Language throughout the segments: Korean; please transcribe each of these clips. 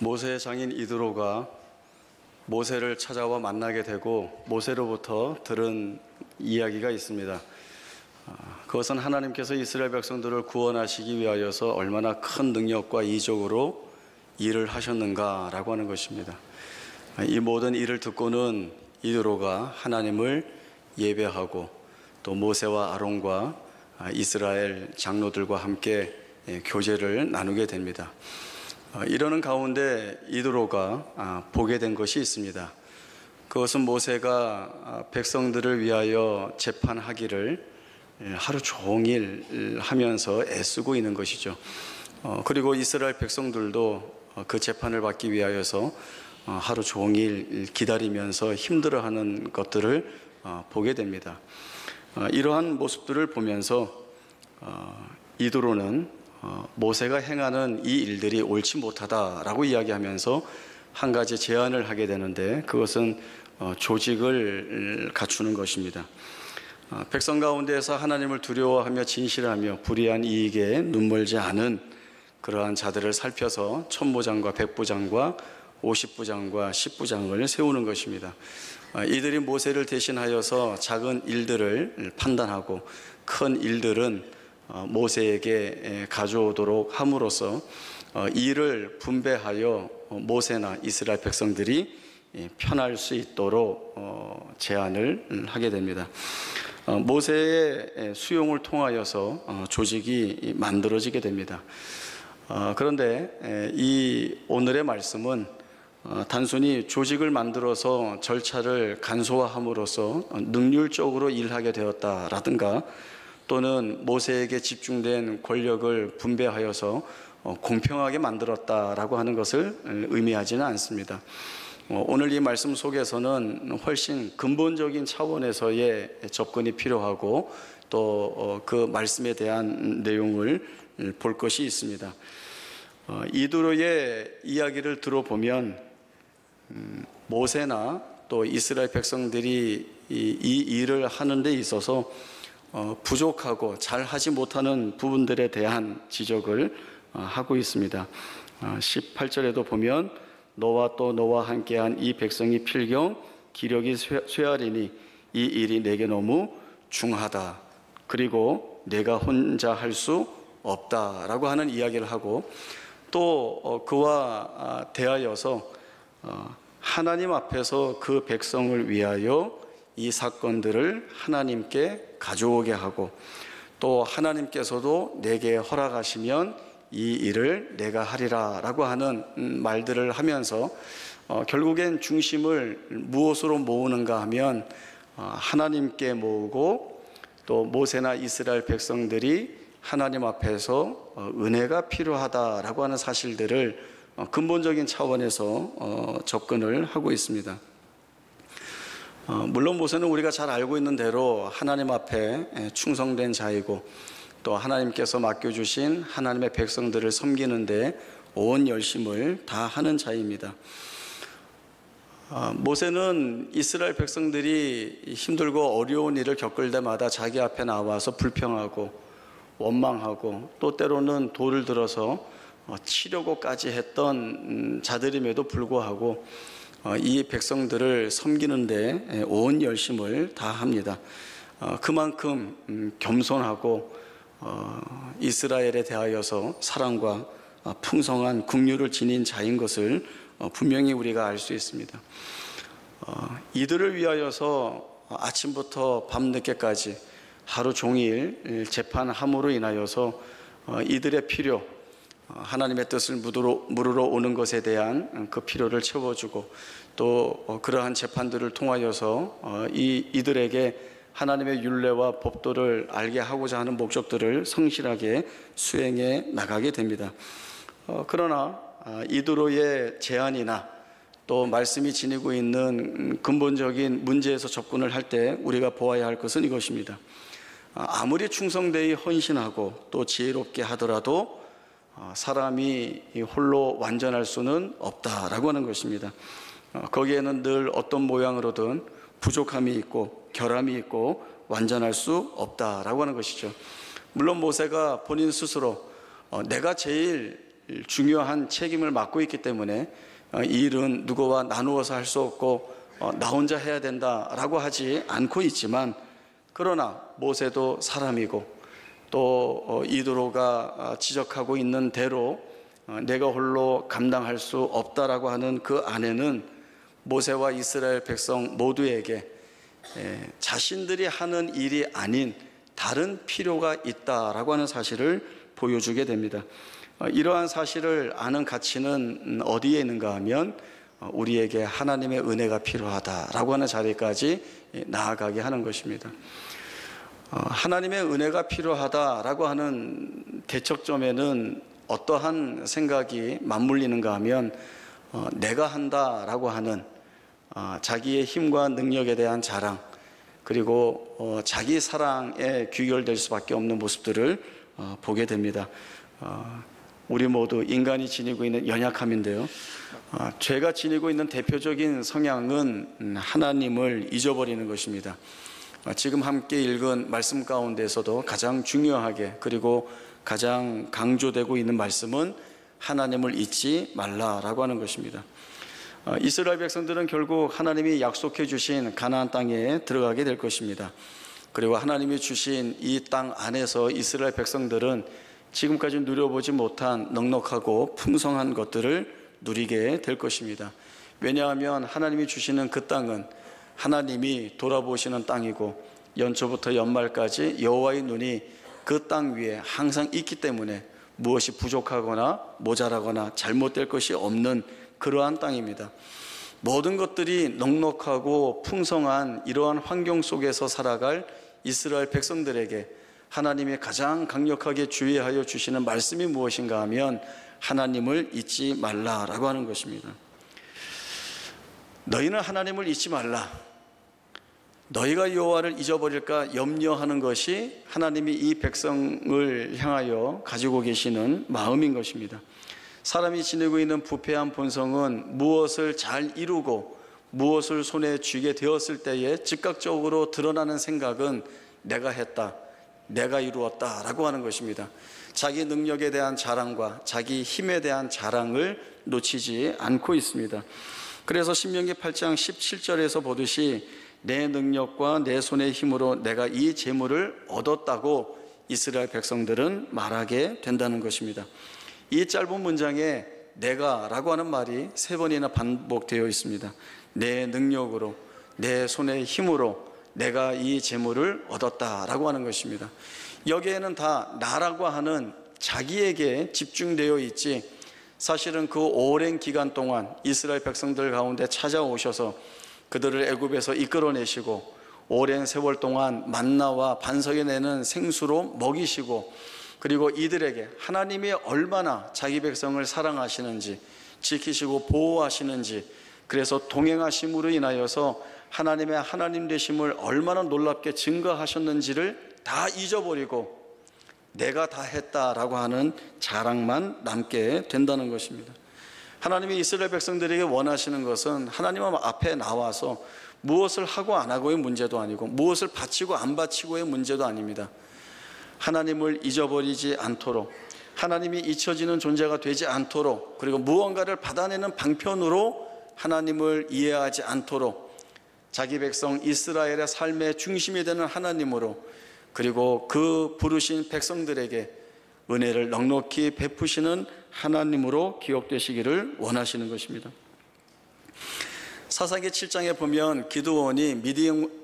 모세의 장인 이드로가 모세를 찾아와 만나게 되고 모세로부터 들은 이야기가 있습니다. 그것은 하나님께서 이스라엘 백성들을 구원하시기 위하여서 얼마나 큰 능력과 이적으로 일을 하셨는가라고 하는 것입니다. 이 모든 일을 듣고는 이드로가 하나님을 예배하고 또 모세와 아론과 이스라엘 장로들과 함께 교제를 나누게 됩니다. 이러는 가운데 이드로가 보게 된 것이 있습니다. 그것은 모세가 백성들을 위하여 재판하기를 하루 종일 하면서 애쓰고 있는 것이죠. 그리고 이스라엘 백성들도 그 재판을 받기 위하여서 하루 종일 기다리면서 힘들어하는 것들을 보게 됩니다. 이러한 모습들을 보면서 이드로는 모세가 행하는 이 일들이 옳지 못하다라고 이야기하면서 한 가지 제안을 하게 되는데, 그것은 조직을 갖추는 것입니다. 백성 가운데에서 하나님을 두려워하며 진실하며 불의한 이익에 눈멀지 않은 그러한 자들을 살펴서 천부장과 백부장과 50부장과 10부장을 세우는 것입니다. 이들이 모세를 대신하여서 작은 일들을 판단하고 큰 일들은 모세에게 가져오도록 함으로써 일을 분배하여 모세나 이스라엘 백성들이 편할 수 있도록 제안을 하게 됩니다. 모세의 수용을 통하여서 조직이 만들어지게 됩니다. 그런데 이 오늘의 말씀은 단순히 조직을 만들어서 절차를 간소화함으로써 능률적으로 일하게 되었다라든가, 또는 모세에게 집중된 권력을 분배하여서 공평하게 만들었다라고 하는 것을 의미하지는 않습니다. 오늘 이 말씀 속에서는 훨씬 근본적인 차원에서의 접근이 필요하고 또 그 말씀에 대한 내용을 볼 것이 있습니다. 이드로의 이야기를 들어보면 모세나 또 이스라엘 백성들이 이 일을 하는 데 있어서 부족하고 잘 하지 못하는 부분들에 대한 지적을 하고 있습니다. 18절에도 보면 너와 또 너와 함께한 이 백성이 필경 기력이 쇠하리니 이 일이 내게 너무 중하다. 그리고 내가 혼자 할 수 없다라고 하는 이야기를 하고, 또 그와 대하여서 하나님 앞에서 그 백성을 위하여 이 사건들을 하나님께 가져오게 하고, 또 하나님께서도 내게 허락하시면 이 일을 내가 하리라 라고 하는 말들을 하면서 결국엔 중심을 무엇으로 모으는가 하면 하나님께 모으고, 또 모세나 이스라엘 백성들이 하나님 앞에서 은혜가 필요하다라고 하는 사실들을 근본적인 차원에서 접근을 하고 있습니다. 물론 모세는 우리가 잘 알고 있는 대로 하나님 앞에 충성된 자이고, 또 하나님께서 맡겨주신 하나님의 백성들을 섬기는데 온 열심을 다하는 자입니다. 모세는 이스라엘 백성들이 힘들고 어려운 일을 겪을 때마다 자기 앞에 나와서 불평하고 원망하고, 또 때로는 돌을 들어서 치려고까지 했던 자들임에도 불구하고 이 백성들을 섬기는데 온 열심을 다합니다. 그만큼 겸손하고 이스라엘에 대하여서 사랑과 풍성한 긍휼을 지닌 자인 것을 분명히 우리가 알 수 있습니다. 이들을 위하여서 아침부터 밤늦게까지 하루 종일 재판함으로 인하여서 이들의 필요, 하나님의 뜻을 물으러 오는 것에 대한 그 필요를 채워주고, 또 그러한 재판들을 통하여서 이들에게 하나님의 율례와 법도를 알게 하고자 하는 목적들을 성실하게 수행해 나가게 됩니다. 그러나 이드로의 제안이나 또 말씀이 지니고 있는 근본적인 문제에서 접근을 할 때 우리가 보아야 할 것은 이것입니다. 아무리 충성되이 헌신하고 또 지혜롭게 하더라도 사람이 홀로 완전할 수는 없다라고 하는 것입니다. 거기에는 늘 어떤 모양으로든 부족함이 있고 결함이 있고 완전할 수 없다라고 하는 것이죠. 물론 모세가 본인 스스로 내가 제일 중요한 책임을 맡고 있기 때문에 이 일은 누구와 나누어서 할 수 없고 나 혼자 해야 된다라고 하지 않고 있지만, 그러나 모세도 사람이고 또 이도로가 지적하고 있는 대로 내가 홀로 감당할 수 없다라고 하는 그 안에는 모세와 이스라엘 백성 모두에게 자신들이 하는 일이 아닌 다른 필요가 있다라고 하는 사실을 보여주게 됩니다. 이러한 사실을 아는 가치는 어디에 있는가 하면 우리에게 하나님의 은혜가 필요하다라고 하는 자리까지 나아가게 하는 것입니다. 하나님의 은혜가 필요하다라고 하는 대척점에는 어떠한 생각이 맞물리는가 하면 내가 한다라고 하는 자기의 힘과 능력에 대한 자랑, 그리고 자기 사랑에 귀결될 수밖에 없는 모습들을 보게 됩니다. 우리 모두 인간이 지니고 있는 연약함인데요, 죄가 지니고 있는 대표적인 성향은 하나님을 잊어버리는 것입니다. 지금 함께 읽은 말씀 가운데서도 가장 중요하게 그리고 가장 강조되고 있는 말씀은 하나님을 잊지 말라라고 하는 것입니다. 이스라엘 백성들은 결국 하나님이 약속해 주신 가나안 땅에 들어가게 될 것입니다. 그리고 하나님이 주신 이 땅 안에서 이스라엘 백성들은 지금까지 누려보지 못한 넉넉하고 풍성한 것들을 누리게 될 것입니다. 왜냐하면 하나님이 주시는 그 땅은 하나님이 돌아보시는 땅이고 연초부터 연말까지 여호와의 눈이 그 땅 위에 항상 있기 때문에 무엇이 부족하거나 모자라거나 잘못될 것이 없는 그러한 땅입니다. 모든 것들이 넉넉하고 풍성한 이러한 환경 속에서 살아갈 이스라엘 백성들에게 하나님이 가장 강력하게 주의하여 주시는 말씀이 무엇인가 하면 하나님을 잊지 말라라고 하는 것입니다. 너희는 하나님을 잊지 말라. 너희가 여호와를 잊어버릴까 염려하는 것이 하나님이 이 백성을 향하여 가지고 계시는 마음인 것입니다. 사람이 지니고 있는 부패한 본성은 무엇을 잘 이루고 무엇을 손에 쥐게 되었을 때에 즉각적으로 드러나는 생각은 내가 했다, 내가 이루었다 라고 하는 것입니다. 자기 능력에 대한 자랑과 자기 힘에 대한 자랑을 놓치지 않고 있습니다. 그래서 신명기 8장 17절에서 보듯이 내 능력과 내 손의 힘으로 내가 이 재물을 얻었다고 이스라엘 백성들은 말하게 된다는 것입니다. 이 짧은 문장에 내가 라고 하는 말이 3번이나 반복되어 있습니다. 내 능력으로, 내 손의 힘으로 내가 이 재물을 얻었다라고 하는 것입니다. 여기에는 다 나라고 하는 자기에게 집중되어 있지, 사실은 그 오랜 기간 동안 이스라엘 백성들 가운데 찾아오셔서 그들을 애굽에서 이끌어내시고 오랜 세월 동안 만나와 반석에 내는 생수로 먹이시고, 그리고 이들에게 하나님이 얼마나 자기 백성을 사랑하시는지 지키시고 보호하시는지, 그래서 동행하심으로 인하여서 하나님의 하나님 되심을 얼마나 놀랍게 증거하셨는지를 다 잊어버리고 내가 다 했다라고 하는 자랑만 남게 된다는 것입니다. 하나님이 이스라엘 백성들에게 원하시는 것은 하나님 앞에 나와서 무엇을 하고 안 하고의 문제도 아니고 무엇을 바치고 안 바치고의 문제도 아닙니다. 하나님을 잊어버리지 않도록, 하나님이 잊혀지는 존재가 되지 않도록, 그리고 무언가를 받아내는 방편으로 하나님을 이해하지 않도록 자기 백성 이스라엘의 삶의 중심이 되는 하나님으로, 그리고 그 부르신 백성들에게 은혜를 넉넉히 베푸시는 하나님으로 기억되시기를 원하시는 것입니다. 사사기 7장에 보면 기드온이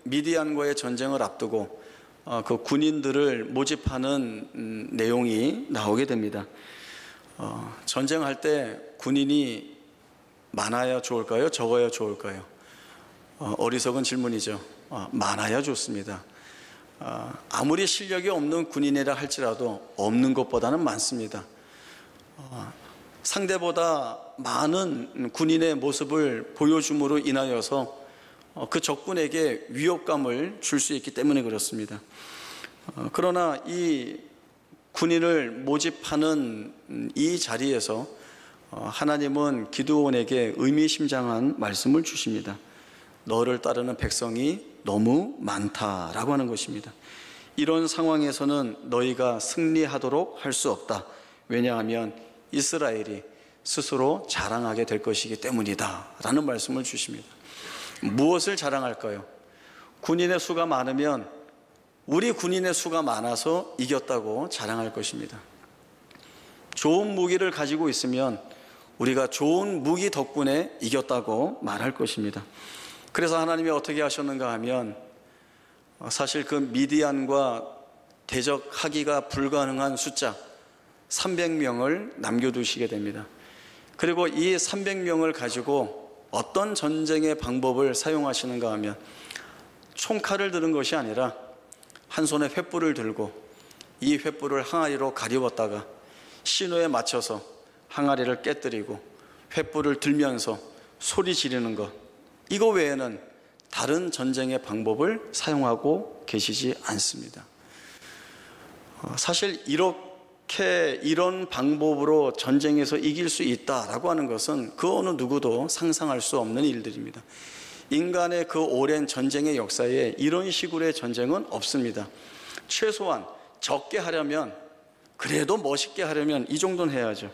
미디안과의 전쟁을 앞두고 그 군인들을 모집하는 내용이 나오게 됩니다. 전쟁할 때 군인이 많아야 좋을까요? 적어야 좋을까요? 어리석은 질문이죠. 많아야 좋습니다. 아무리 실력이 없는 군인이라 할지라도 없는 것보다는 많습니다. 상대보다 많은 군인의 모습을 보여줌으로 인하여서 그 적군에게 위협감을 줄 수 있기 때문에 그렇습니다. 그러나 이 군인을 모집하는 이 자리에서 하나님은 기드온에게 의미심장한 말씀을 주십니다. 너를 따르는 백성이 너무 많다라고 하는 것입니다. 이런 상황에서는 너희가 승리하도록 할 수 없다. 왜냐하면 이스라엘이 스스로 자랑하게 될 것이기 때문이다 라는 말씀을 주십니다. 무엇을 자랑할까요? 군인의 수가 많으면 우리 군인의 수가 많아서 이겼다고 자랑할 것입니다. 좋은 무기를 가지고 있으면 우리가 좋은 무기 덕분에 이겼다고 말할 것입니다. 그래서 하나님이 어떻게 하셨는가 하면 사실 그 미디안과 대적하기가 불가능한 숫자 300명을 남겨두시게 됩니다. 그리고 이 300명을 가지고 어떤 전쟁의 방법을 사용하시는가 하면 총칼을 드는 것이 아니라 한 손에 횃불을 들고 이 횃불을 항아리로 가리웠다가 신호에 맞춰서 항아리를 깨뜨리고 횃불을 들면서 소리 지르는 것, 이거 외에는 다른 전쟁의 방법을 사용하고 계시지 않습니다. 사실 이런 방법으로 전쟁에서 이길 수 있다라고 하는 것은 그 어느 누구도 상상할 수 없는 일들입니다. 인간의 그 오랜 전쟁의 역사에 이런 식으로의 전쟁은 없습니다. 최소한 적게 하려면, 그래도 멋있게 하려면 이 정도는 해야죠.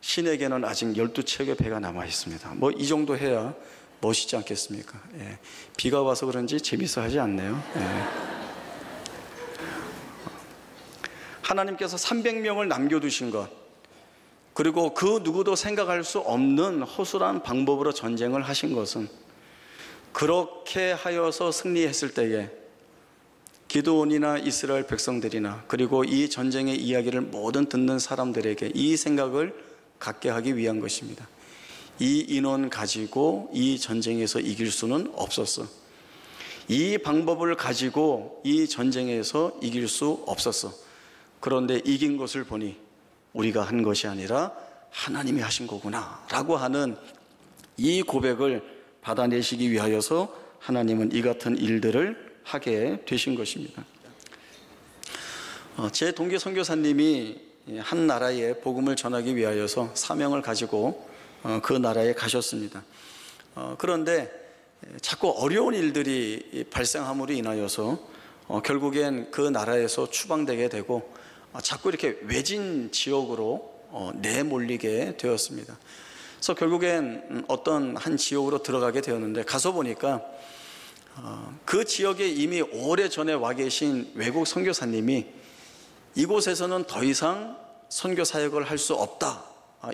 신에게는 아직 12척의 배가 남아 있습니다. 뭐 이 정도 해야 멋있지 않겠습니까? 예. 비가 와서 그런지 재밌어 하지 않네요. 예. 하나님께서 300명을 남겨두신 것, 그리고 그 누구도 생각할 수 없는 허술한 방법으로 전쟁을 하신 것은, 그렇게 하여서 승리했을 때에 기드온이나 이스라엘 백성들이나 그리고 이 전쟁의 이야기를 모든 듣는 사람들에게 이 생각을 갖게 하기 위한 것입니다. 이 인원 가지고 이 전쟁에서 이길 수는 없었어. 이 방법을 가지고 이 전쟁에서 이길 수 없었어. 그런데 이긴 것을 보니 우리가 한 것이 아니라 하나님이 하신 거구나 라고 하는 이 고백을 받아내시기 위하여서 하나님은 이 같은 일들을 하게 되신 것입니다. 제 동기 선교사님이 한 나라에 복음을 전하기 위하여서 사명을 가지고 그 나라에 가셨습니다. 그런데 자꾸 어려운 일들이 발생함으로 인하여서 결국엔 그 나라에서 추방되게 되고 자꾸 이렇게 외진 지역으로 내몰리게 되었습니다. 그래서 결국엔 어떤 한 지역으로 들어가게 되었는데, 가서 보니까 그 지역에 이미 오래전에 와 계신 외국 선교사님이 이곳에서는 더 이상 선교 사역을 할 수 없다,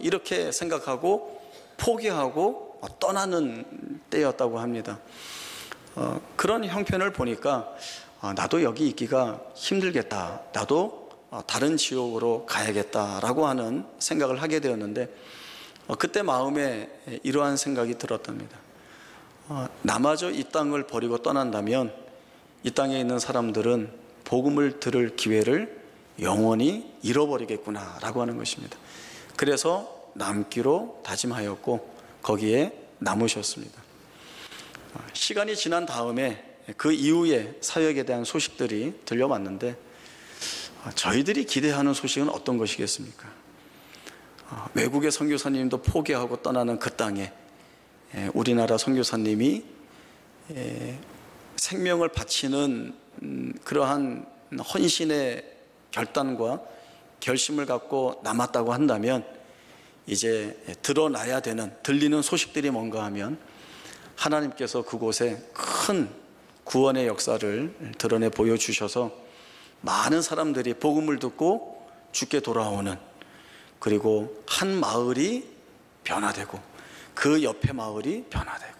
이렇게 생각하고 포기하고 떠나는 때였다고 합니다. 그런 형편을 보니까 나도 여기 있기가 힘들겠다, 나도 다른 지역으로 가야겠다라고 하는 생각을 하게 되었는데, 그때 마음에 이러한 생각이 들었답니다. 나마저 이 땅을 버리고 떠난다면 이 땅에 있는 사람들은 복음을 들을 기회를 영원히 잃어버리겠구나 라고 하는 것입니다. 그래서 남기로 다짐하였고 거기에 남으셨습니다. 시간이 지난 다음에 그 이후에 사역에 대한 소식들이 들려왔는데, 저희들이 기대하는 소식은 어떤 것이겠습니까? 외국의 선교사님도 포기하고 떠나는 그 땅에 우리나라 선교사님이 생명을 바치는 그러한 헌신의 결단과 결심을 갖고 남았다고 한다면, 이제 드러나야 되는, 들리는 소식들이 뭔가 하면 하나님께서 그곳에 큰 구원의 역사를 드러내 보여주셔서 많은 사람들이 복음을 듣고 주께 돌아오는, 그리고 한 마을이 변화되고 그 옆에 마을이 변화되고,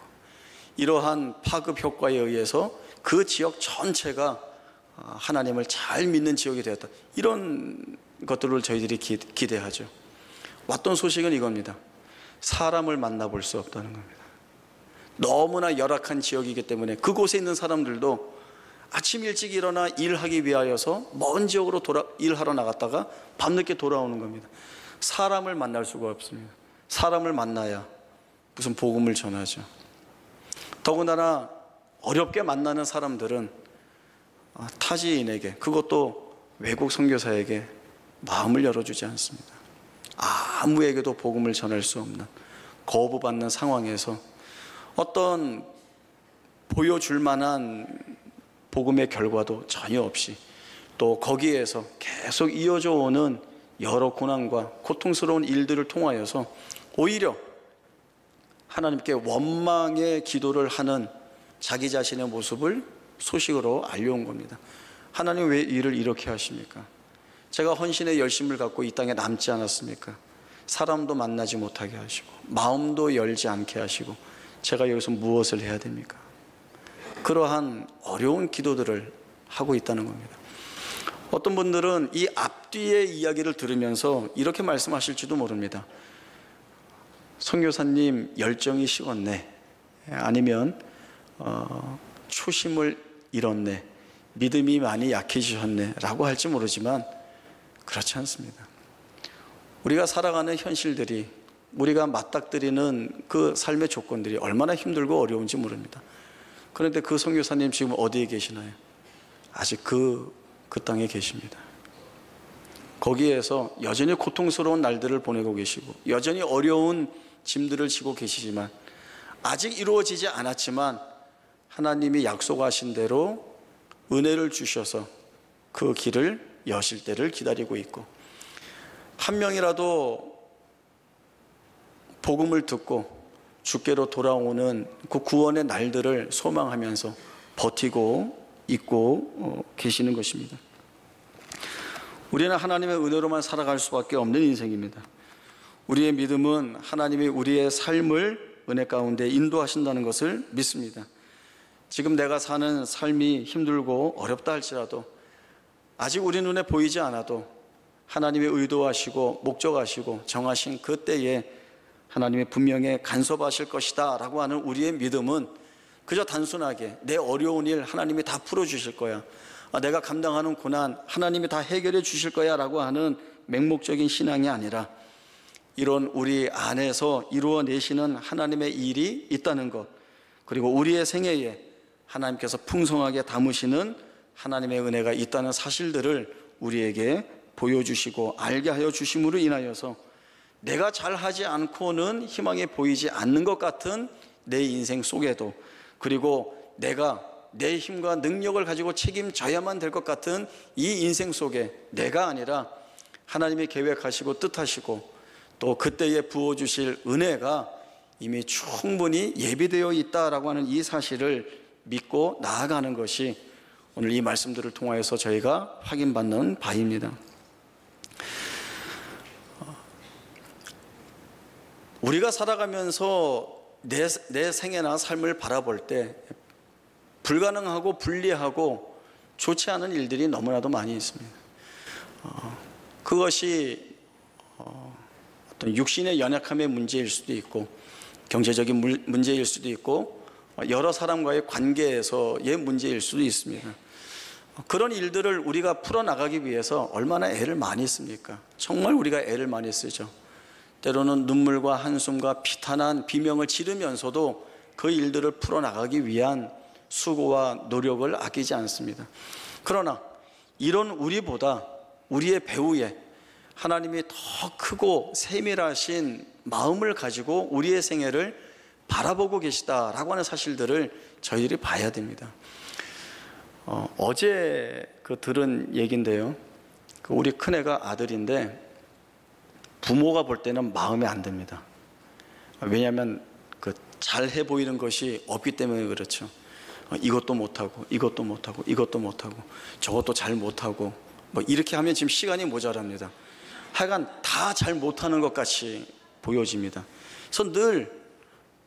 이러한 파급 효과에 의해서 그 지역 전체가 하나님을 잘 믿는 지역이 되었다, 이런 것들을 저희들이 기대하죠. 왔던 소식은 이겁니다. 사람을 만나볼 수 없다는 겁니다. 너무나 열악한 지역이기 때문에 그곳에 있는 사람들도 아침 일찍 일어나 일하기 위하여서 먼 지역으로 일하러 나갔다가 밤늦게 돌아오는 겁니다. 사람을 만날 수가 없습니다. 사람을 만나야 무슨 복음을 전하죠. 더군다나 어렵게 만나는 사람들은 타지인에게, 그것도 외국 선교사에게 마음을 열어주지 않습니다. 아무에게도 복음을 전할 수 없는 거부받는 상황에서 어떤 보여줄 만한 복음의 결과도 전혀 없이, 또 거기에서 계속 이어져 오는 여러 고난과 고통스러운 일들을 통하여서 오히려 하나님께 원망의 기도를 하는 자기 자신의 모습을 소식으로 알려온 겁니다. 하나님 왜 일을 이렇게 하십니까? 제가 헌신의 열심을 갖고 이 땅에 남지 않았습니까? 사람도 만나지 못하게 하시고 마음도 열지 않게 하시고 제가 여기서 무엇을 해야 됩니까? 그러한 어려운 기도들을 하고 있다는 겁니다. 어떤 분들은 이 앞뒤의 이야기를 들으면서 이렇게 말씀하실지도 모릅니다. 선교사님 열정이 식었네, 아니면 초심을 잃었네, 믿음이 많이 약해지셨네 라고 할지 모르지만 그렇지 않습니다. 우리가 살아가는 현실들이, 우리가 맞닥뜨리는 그 삶의 조건들이 얼마나 힘들고 어려운지 모릅니다. 그런데 그 선교사님 지금 어디에 계시나요? 아직 그 땅에 계십니다. 거기에서 여전히 고통스러운 날들을 보내고 계시고 여전히 어려운 짐들을 지고 계시지만, 아직 이루어지지 않았지만 하나님이 약속하신 대로 은혜를 주셔서 그 길을 여실 때를 기다리고 있고, 한 명이라도 복음을 듣고 주께로 돌아오는 그 구원의 날들을 소망하면서 버티고 있고 계시는 것입니다. 우리는 하나님의 은혜로만 살아갈 수밖에 없는 인생입니다. 우리의 믿음은 하나님이 우리의 삶을 은혜 가운데 인도하신다는 것을 믿습니다. 지금 내가 사는 삶이 힘들고 어렵다 할지라도, 아직 우리 눈에 보이지 않아도 하나님의 의도하시고 목적하시고 정하신 그 때에 하나님의 분명히 간섭하실 것이다 라고 하는 우리의 믿음은 그저 단순하게 내 어려운 일 하나님이 다 풀어주실 거야, 내가 감당하는 고난 하나님이 다 해결해 주실 거야 라고 하는 맹목적인 신앙이 아니라, 이런 우리 안에서 이루어내시는 하나님의 일이 있다는 것, 그리고 우리의 생애에 하나님께서 풍성하게 담으시는 하나님의 은혜가 있다는 사실들을 우리에게 보여주시고 알게 하여 주심으로 인하여서 내가 잘하지 않고는 희망이 보이지 않는 것 같은 내 인생 속에도, 그리고 내가 내 힘과 능력을 가지고 책임져야만 될 것 같은 이 인생 속에 내가 아니라 하나님이 계획하시고 뜻하시고 또 그때에 부어주실 은혜가 이미 충분히 예비되어 있다라고 하는 이 사실을 믿고 나아가는 것이 오늘 이 말씀들을 통하여서 저희가 확인받는 바입니다. 우리가 살아가면서 내 생애나 삶을 바라볼 때 불가능하고 불리하고 좋지 않은 일들이 너무나도 많이 있습니다. 그것이 어떤 육신의 연약함의 문제일 수도 있고, 경제적인 문제일 수도 있고, 여러 사람과의 관계에서의 문제일 수도 있습니다. 그런 일들을 우리가 풀어나가기 위해서 얼마나 애를 많이 씁니까? 정말 우리가 애를 많이 쓰죠. 때로는 눈물과 한숨과 비탄한 비명을 지르면서도 그 일들을 풀어나가기 위한 수고와 노력을 아끼지 않습니다. 그러나 이런 우리보다 우리의 배후에 하나님이 더 크고 세밀하신 마음을 가지고 우리의 생애를 바라보고 계시다라고 하는 사실들을 저희들이 봐야 됩니다. 어제 들은 얘기인데요. 우리 큰애가 아들인데 부모가 볼 때는 마음에 안 듭니다. 왜냐하면 잘해 보이는 것이 없기 때문에 그렇죠. 이것도 못하고 이것도 못하고 이것도 못하고 저것도 잘 못하고 이렇게 하면 지금 시간이 모자랍니다. 하여간 다 잘 못하는 것 같이 보여집니다. 그래서 늘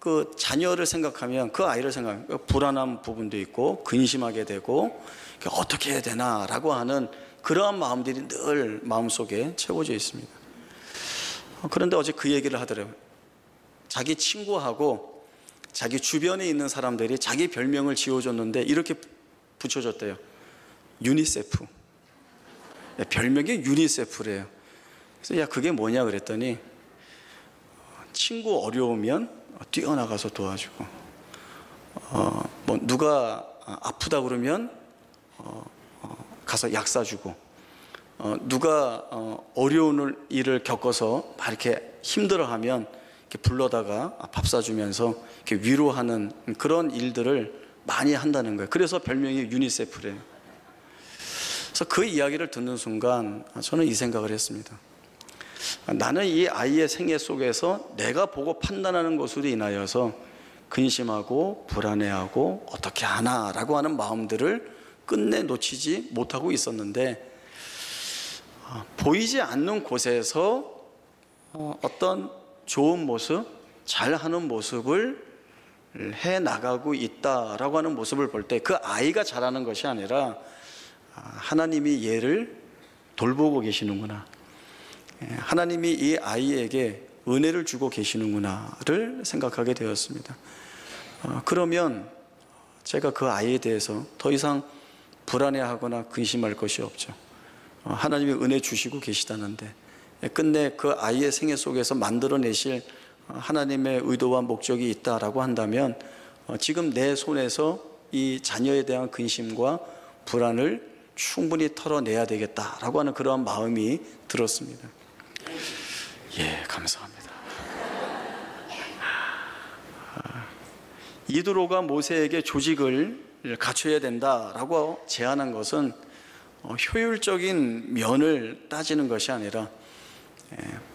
그 자녀를 생각하면, 그 아이를 생각하면 불안한 부분도 있고 근심하게 되고 어떻게 해야 되나라고 하는 그러한 마음들이 늘 마음속에 채워져 있습니다. 그런데 어제 그 얘기를 하더라고요. 자기 친구하고 자기 주변에 있는 사람들이 자기 별명을 지어줬는데 이렇게 붙여줬대요. 유니세프. 별명이 유니세프래요. 그래서 야, 그게 뭐냐 그랬더니 친구 어려우면 뛰어나가서 도와주고, 누가 아프다 그러면 가서 약 사주고, 누가 어려운 일을 겪어서 막 이렇게 힘들어하면 이렇게 불러다가 밥 사주면서 이렇게 위로하는 그런 일들을 많이 한다는 거예요. 그래서 별명이 유니세프래요. 그래서 그 이야기를 듣는 순간 저는 이 생각을 했습니다. 나는 이 아이의 생애 속에서 내가 보고 판단하는 것으로 인하여서 근심하고 불안해하고 어떻게 하나라고 하는 마음들을 끝내 놓치지 못하고 있었는데, 보이지 않는 곳에서 어떤 좋은 모습, 잘하는 모습을 해나가고 있다라고 하는 모습을 볼 때, 그 아이가 잘하는 것이 아니라 하나님이 얘를 돌보고 계시는구나, 하나님이 이 아이에게 은혜를 주고 계시는구나를 생각하게 되었습니다. 그러면 제가 그 아이에 대해서 더 이상 불안해하거나 근심할 것이 없죠. 하나님이 은혜 주시고 계시다는데, 끝내 그 아이의 생애 속에서 만들어내실 하나님의 의도와 목적이 있다라고 한다면, 지금 내 손에서 이 자녀에 대한 근심과 불안을 충분히 털어내야 되겠다라고 하는 그러한 마음이 들었습니다. 예, 감사합니다. 이드로가 모세에게 조직을 갖춰야 된다라고 제안한 것은 효율적인 면을 따지는 것이 아니라,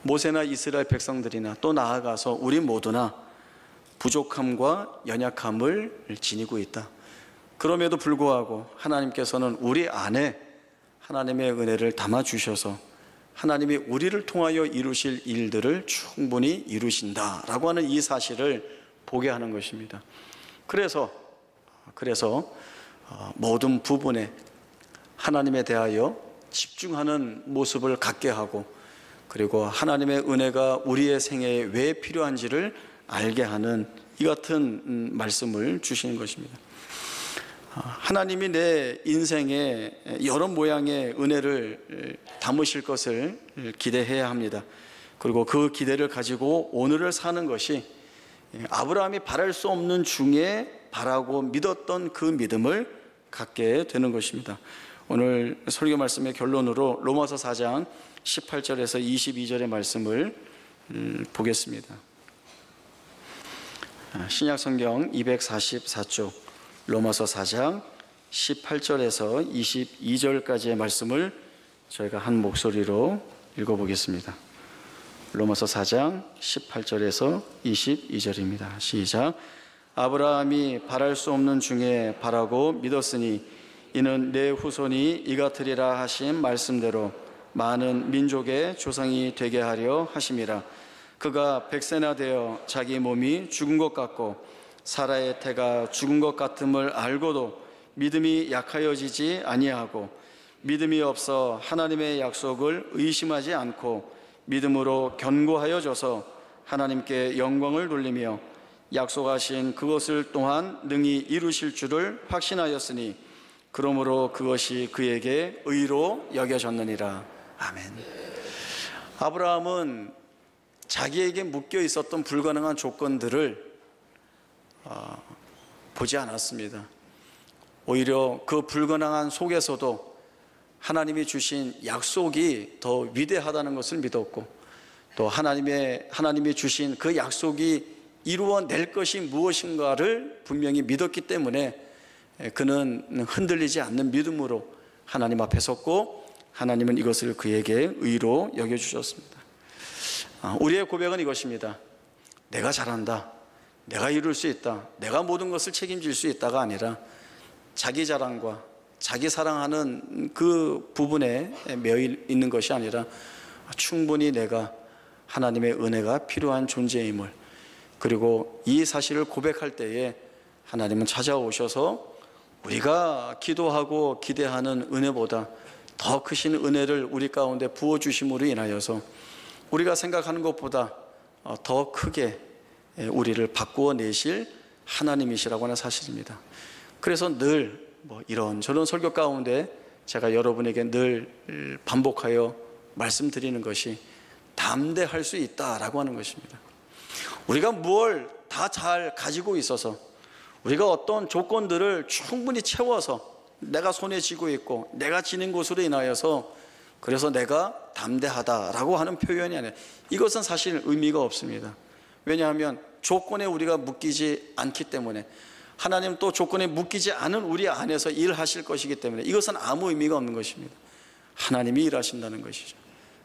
모세나 이스라엘 백성들이나 또 나아가서 우리 모두나 부족함과 연약함을 지니고 있다. 그럼에도 불구하고 하나님께서는 우리 안에 하나님의 은혜를 담아주셔서 하나님이 우리를 통하여 이루실 일들을 충분히 이루신다라고 하는 이 사실을 보게 하는 것입니다. 그래서 모든 부분에 하나님에 대하여 집중하는 모습을 갖게 하고, 그리고 하나님의 은혜가 우리의 생애에 왜 필요한지를 알게 하는 이 같은 말씀을 주시는 것입니다. 하나님이 내 인생에 여러 모양의 은혜를 담으실 것을 기대해야 합니다. 그리고 그 기대를 가지고 오늘을 사는 것이 아브라함이 바랄 수 없는 중에 바라고 믿었던 그 믿음을 갖게 되는 것입니다. 오늘 설교 말씀의 결론으로 로마서 4장 18절에서 22절의 말씀을 보겠습니다. 신약 성경 244쪽 로마서 4장 18절에서 22절까지의 말씀을 저희가 한 목소리로 읽어보겠습니다. 로마서 4장 18절에서 22절입니다. 시작. 아브라함이 바랄 수 없는 중에 바라고 믿었으니 이는 내 후손이 이같으리라 하신 말씀대로 많은 민족의 조상이 되게 하려 하심이라. 그가 100세나 되어 자기 몸이 죽은 것 같고 사라의 태가 죽은 것 같음을 알고도 믿음이 약하여지지 아니하고 믿음이 없어 하나님의 약속을 의심하지 않고 믿음으로 견고하여져서 하나님께 영광을 돌리며 약속하신 그것을 또한 능히 이루실 줄을 확신하였으니 그러므로 그것이 그에게 의로 여겨졌느니라. 아멘. 아브라함은 자기에게 묶여 있었던 불가능한 조건들을 보지 않았습니다. 오히려 그 불가능한 속에서도 하나님이 주신 약속이 더 위대하다는 것을 믿었고, 또 하나님이 주신 그 약속이 이루어낼 것이 무엇인가를 분명히 믿었기 때문에 그는 흔들리지 않는 믿음으로 하나님 앞에 섰고, 하나님은 이것을 그에게 의로 여겨주셨습니다. 우리의 고백은 이것입니다. 내가 잘한다, 내가 이룰 수 있다, 내가 모든 것을 책임질 수 있다가 아니라 자기 자랑과 자기 사랑하는 그 부분에 매여 있는 것이 아니라 충분히 내가 하나님의 은혜가 필요한 존재임을, 그리고 이 사실을 고백할 때에 하나님은 찾아오셔서 우리가 기도하고 기대하는 은혜보다 더 크신 은혜를 우리 가운데 부어주심으로 인하여서 우리가 생각하는 것보다 더 크게 우리를 바꾸어 내실 하나님이시라고 하는 사실입니다. 그래서 늘 이런저런 설교 가운데 제가 여러분에게 늘 반복하여 말씀드리는 것이 담대할 수 있다라고 하는 것입니다. 우리가 무엇을 다 잘 가지고 있어서, 우리가 어떤 조건들을 충분히 채워서 내가 손에 쥐고 있고 내가 지닌 것으로 인하여서 그래서 내가 담대하다라고 하는 표현이 아니라, 이것은 사실 의미가 없습니다. 왜냐하면 조건에 우리가 묶이지 않기 때문에, 하나님 또 조건에 묶이지 않은 우리 안에서 일하실 것이기 때문에 이것은 아무 의미가 없는 것입니다. 하나님이 일하신다는 것이죠.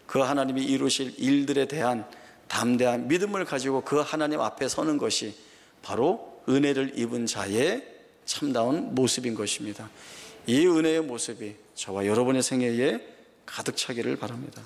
그 하나님이 이루실 일들에 대한 담대한 믿음을 가지고 그 하나님 앞에 서는 것이 바로 은혜를 입은 자의 참다운 모습인 것입니다. 이 은혜의 모습이 저와 여러분의 생애에 가득 차기를 바랍니다.